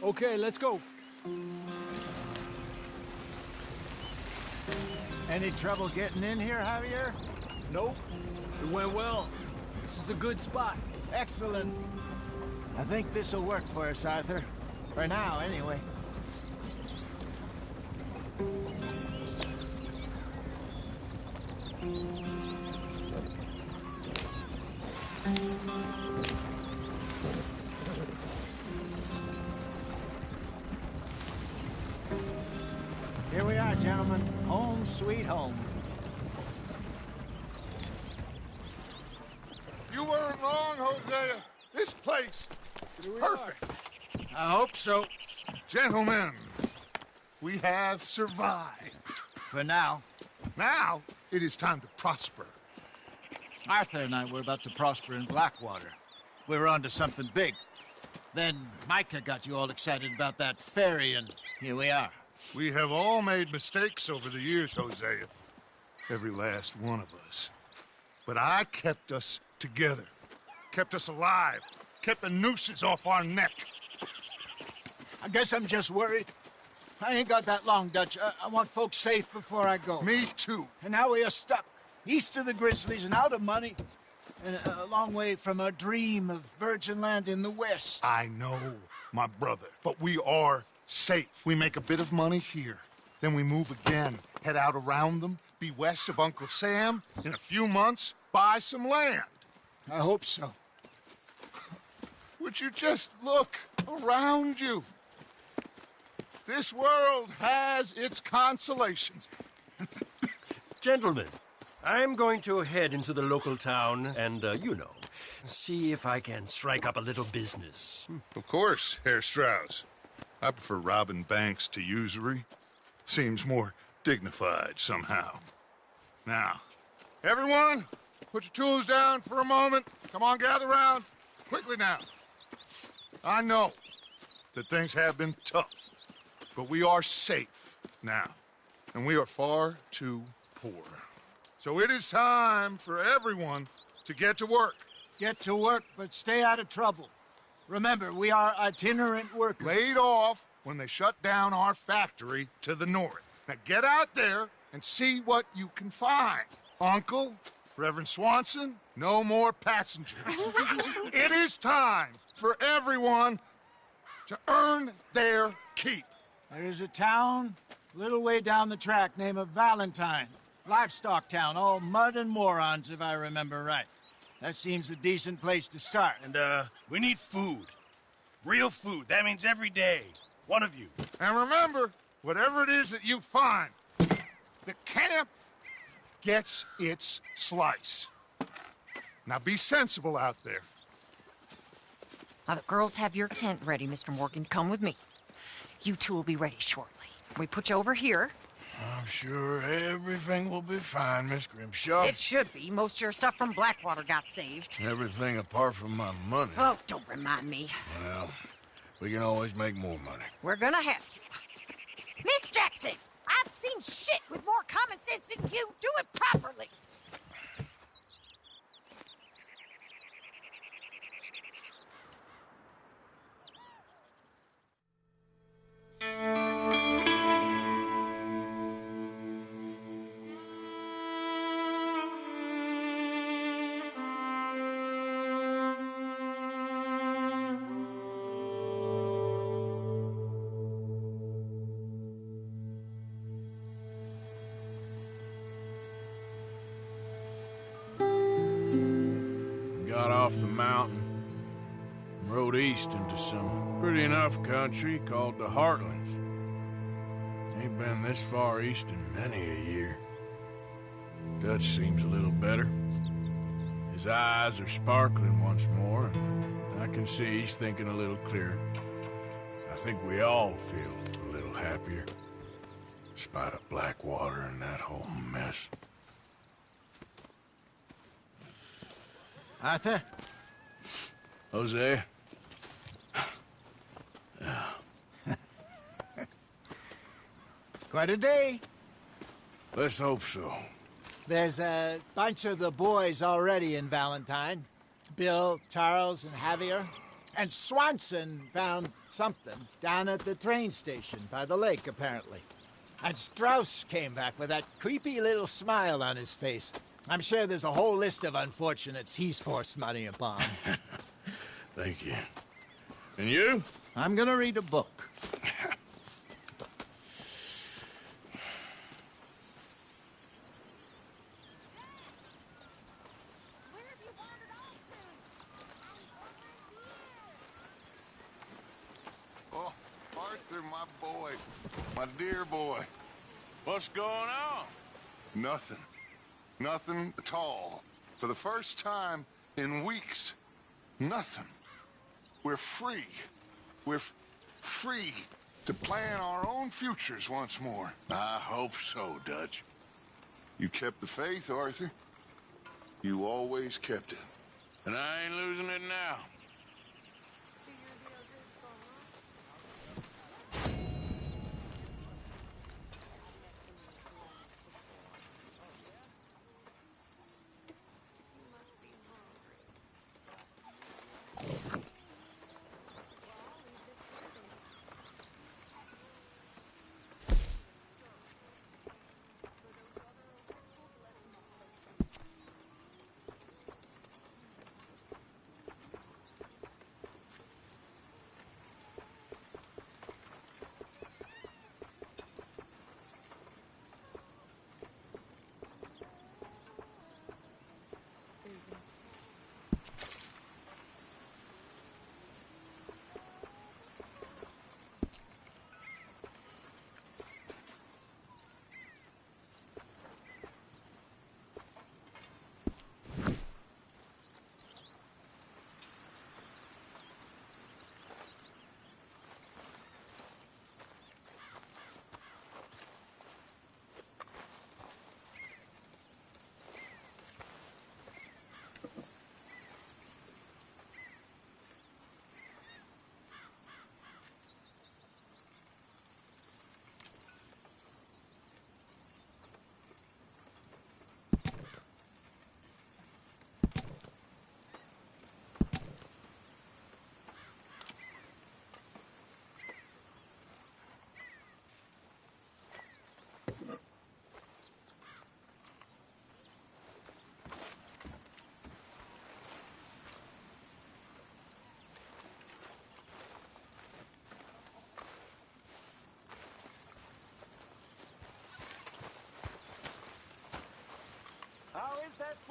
Okay, let's go. Any trouble getting in here, Javier? Nope. It went well. This is a good spot. Excellent. I think this'll work for us, Arthur. For now, anyway. Here we are, gentlemen. Home sweet home. You weren't wrong, Hosea. This place is perfect. I hope so. Gentlemen, we have survived. For now. Now, it is time to prosper. Arthur and I were about to prosper in Blackwater. We were on to something big. Then Micah got you all excited about that ferry, and here we are. We have all made mistakes over the years, Hosea. Every last one of us. But I kept us together. Kept us alive. Kept the nooses off our neck. I guess I'm just worried. I ain't got that long, Dutch. I want folks safe before I go. Me too. And now we are stuck, east of the Grizzlies and out of money, and a long way from our dream of virgin land in the west. I know, my brother, but we are safe. We make a bit of money here, then we move again, head out around them, be west of Uncle Sam, in a few months, buy some land. I hope so. Would you just look around you? This world has its consolations. Gentlemen, I'm going to head into the local town and, see if I can strike up a little business. Of course, Herr Strauss. I prefer robbing banks to usury. Seems more dignified somehow. Now, everyone, put your tools down for a moment. Come on, gather round. Quickly now. I know that things have been tough, but we are safe now, and we are far too poor. So it is time for everyone to get to work. Get to work, but stay out of trouble. Remember, we are itinerant workers. Laid off when they shut down our factory to the north. Now get out there and see what you can find. Uncle, Reverend Swanson, no more passengers. It is time for everyone to earn their keep. There is a town a little way down the track named Valentine. Livestock town, all mud and morons, if I remember right. That seems a decent place to start. And, we need food. Real food. That means every day. One of you. And remember, whatever it is that you find, the camp gets its slice. Now be sensible out there. Now the girls have your tent ready, Mr. Morgan. Come with me. You two will be ready shortly. We put you over here. I'm sure everything will be fine, Miss Grimshaw. It should be. Most of your stuff from Blackwater got saved. Everything apart from my money. Oh, don't remind me. Well, we can always make more money. We're gonna have to. Miss Jackson, I've seen shit with more common sense than you. Do it properly. Got off the mountain and rode east into some pretty enough country called the Heartlands. Ain't been this far east in many a year. Dutch seems a little better. His eyes are sparkling once more, and I can see he's thinking a little clearer. I think we all feel a little happier, in spite of Blackwater and that whole mess. Arthur? Jose? Quite a day. Let's hope so. There's a bunch of the boys already in Valentine. Bill, Charles, and Javier. And Swanson found something down at the train station by the lake, apparently. And Strauss came back with that creepy little smile on his face. I'm sure there's a whole list of unfortunates he's forced money upon. Thank you. And you? I'm gonna read a book. Oh, Arthur, my boy. My dear boy. What's going on? Nothing. Nothing at all. For the first time in weeks, nothing. We're free. We're free to plan our own futures once more. I hope so, Dutch. You kept the faith, Arthur. You always kept it. And I ain't losing it now.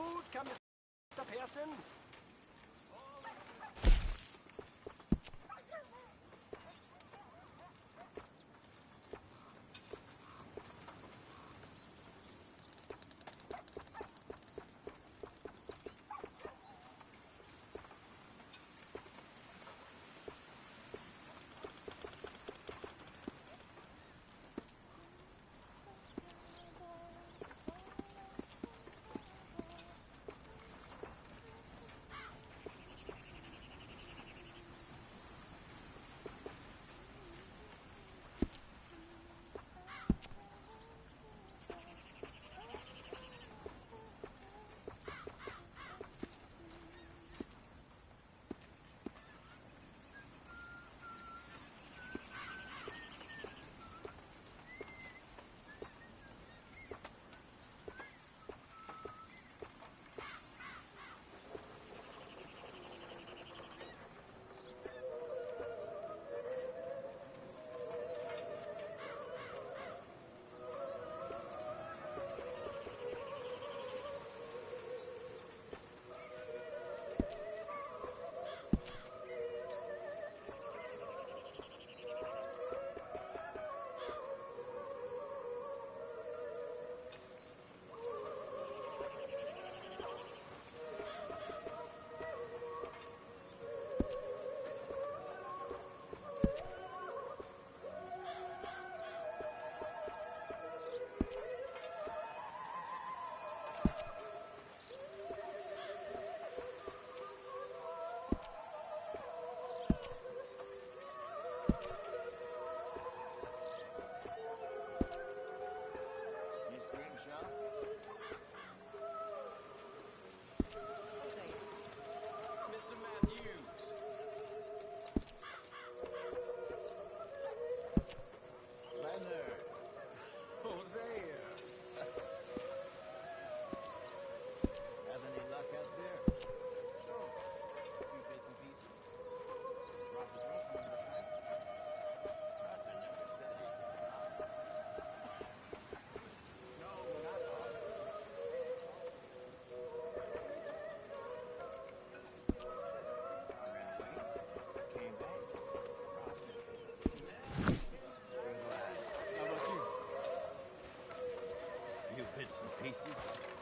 food coming, Mr. Pearson?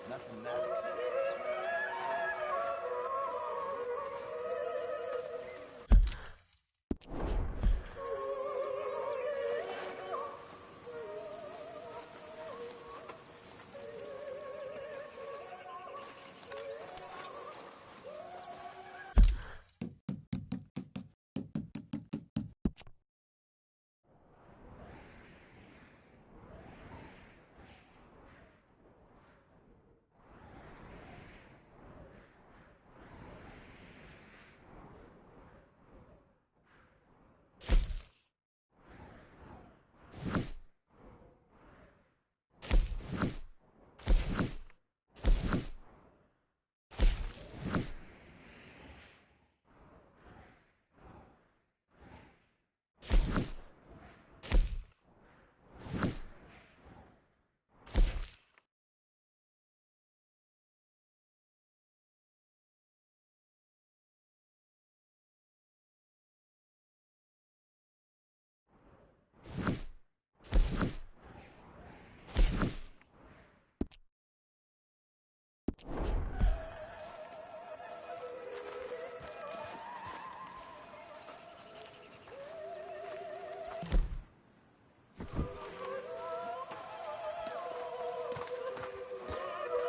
Nothing matters.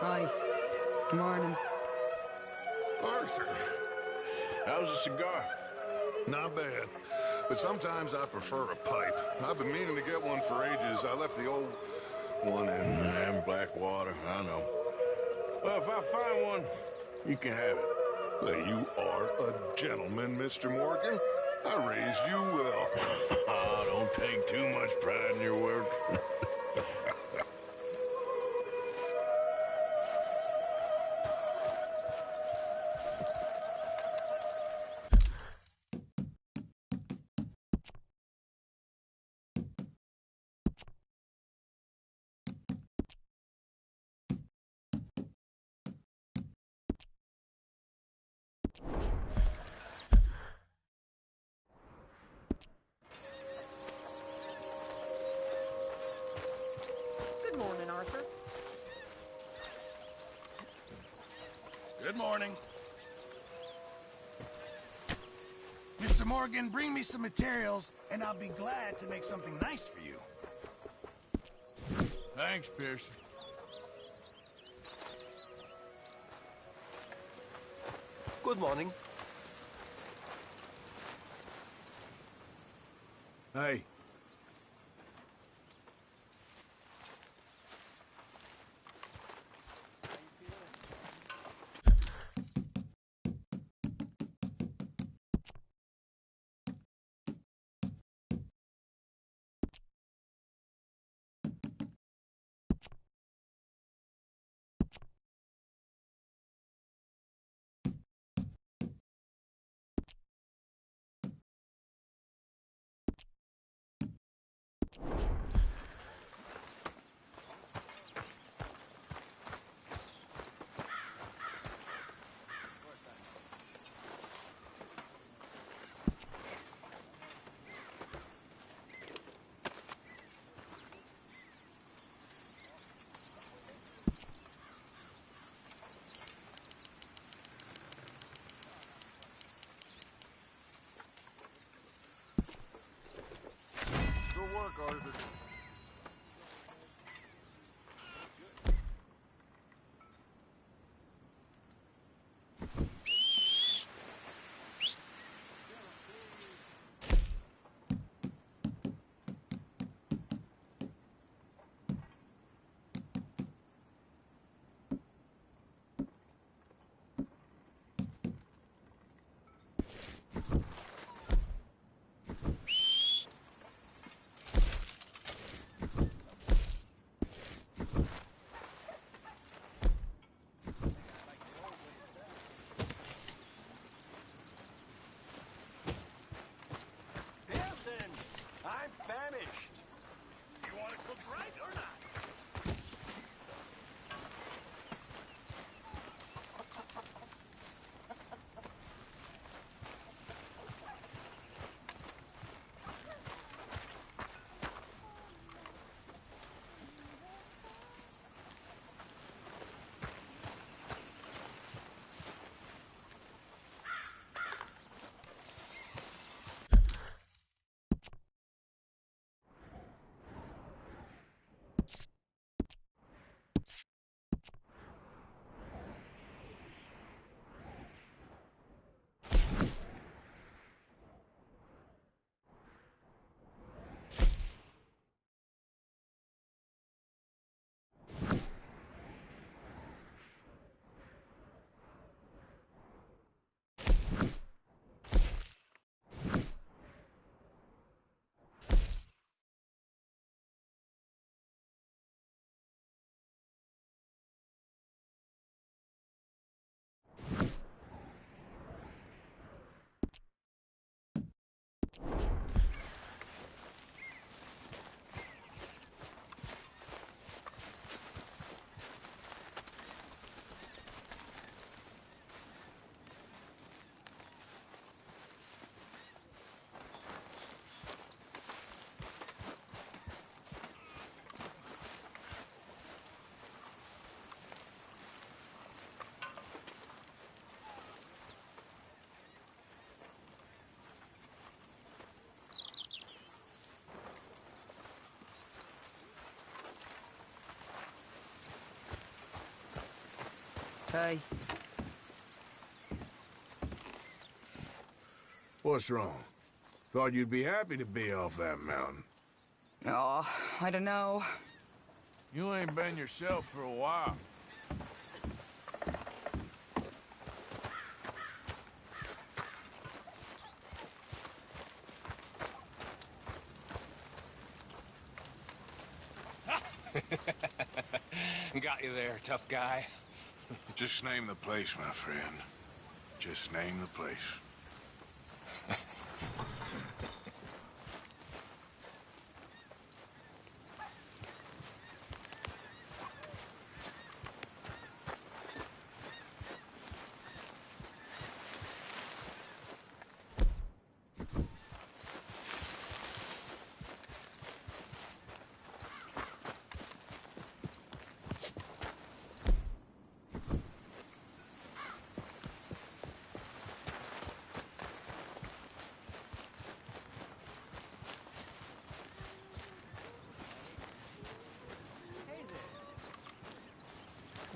Hi. Morning. Arthur, how's a cigar? Not bad, but sometimes I prefer a pipe. I've been meaning to get one for ages. I left the old one in Blackwater, I know. Well, if I find one, you can have it. Well, you are a gentleman, Mr. Morgan. I raised you well. Don't take too much pride in your work. Good morning, Arthur. Good morning. Mr. Morgan, bring me some materials, and I'll be glad to make something nice for you. Thanks, Pearson. Good morning. Hey. Good work, Arthur. I'm famished. You want it cooked right or not? Hey. What's wrong? Thought you'd be happy to be off that mountain. Oh, I don't know. You ain't been yourself for a while. Got you there, tough guy. Just name the place, my friend. Just name the place.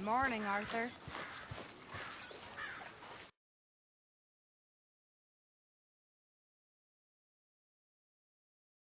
Morning, Arthur.